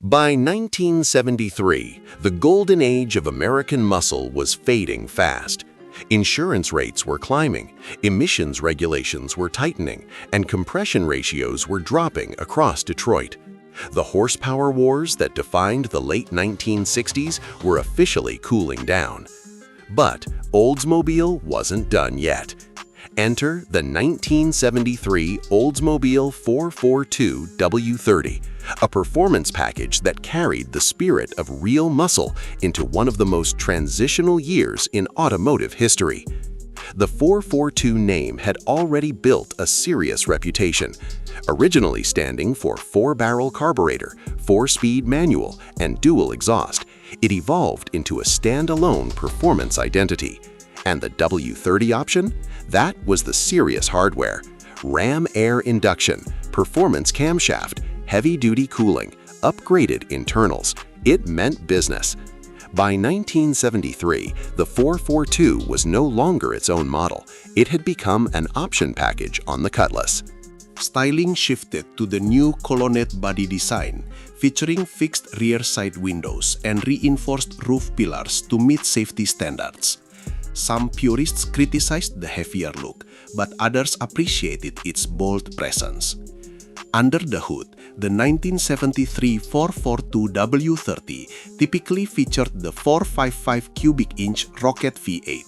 By 1973, the golden age of American muscle was fading fast. Insurance rates were climbing, emissions regulations were tightening, and compression ratios were dropping across Detroit. The horsepower wars that defined the late 1960s were officially cooling down. But Oldsmobile wasn't done yet. Enter the 1973 Oldsmobile 442 W30, a performance package that carried the spirit of real muscle into one of the most transitional years in automotive history. The 442 name had already built a serious reputation. Originally standing for 4-barrel carburetor, 4-speed manual, and dual exhaust, it evolved into a standalone performance identity. And the W30 option? That was the serious hardware. Ram air induction, performance camshaft, heavy-duty cooling, upgraded internals. It meant business. By 1973, the 442 was no longer its own model. It had become an option package on the Cutlass. Styling shifted to the new colonnade body design, featuring fixed rear side windows and reinforced roof pillars to meet safety standards. Some purists criticized the heavier look, but others appreciated its bold presence. Under the hood, the 1973 442 W30 typically featured the 455 cubic inch rocket V8.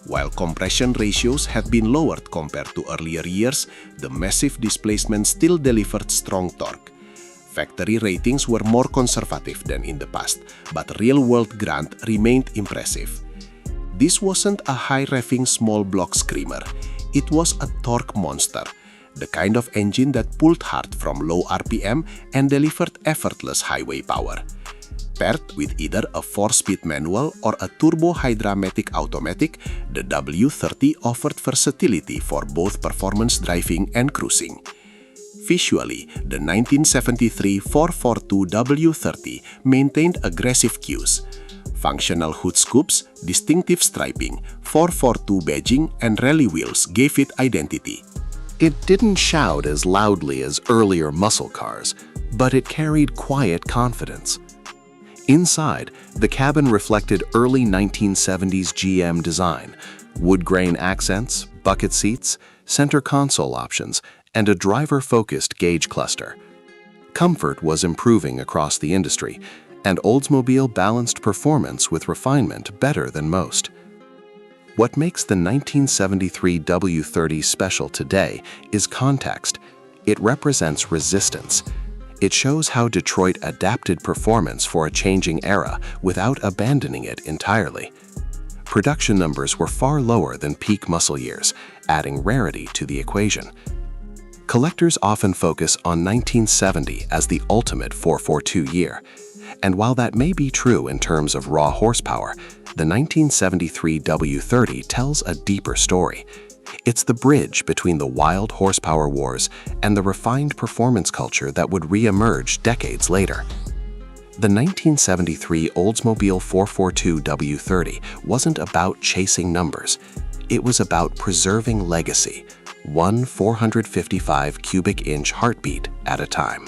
While compression ratios had been lowered compared to earlier years, the massive displacement still delivered strong torque. Factory ratings were more conservative than in the past, but real-world grunt remained impressive. This wasn't a high-revving small block screamer. It was a torque monster, the kind of engine that pulled hard from low RPM and delivered effortless highway power. Paired with either a 4-speed manual or a turbo-hydramatic automatic, the W30 offered versatility for both performance driving and cruising. Visually, the 1973 442 W30 maintained aggressive cues. Functional hood scoops, distinctive striping, 442 badging, and rally wheels gave it identity. It didn't shout as loudly as earlier muscle cars, but it carried quiet confidence. Inside, the cabin reflected early 1970s GM design, wood grain accents, bucket seats, center console options, and a driver-focused gauge cluster. Comfort was improving across the industry, and Oldsmobile balanced performance with refinement better than most. What makes the 1973 W30 special today is context. It represents resistance. It shows how Detroit adapted performance for a changing era without abandoning it entirely. Production numbers were far lower than peak muscle years, adding rarity to the equation. Collectors often focus on 1970 as the ultimate 442 year. And while that may be true in terms of raw horsepower, the 1973 W30 tells a deeper story. It's the bridge between the wild horsepower wars and the refined performance culture that would re-emerge decades later. The 1973 Oldsmobile 442 W30 wasn't about chasing numbers. It was about preserving legacy, one 455 cubic inch heartbeat at a time.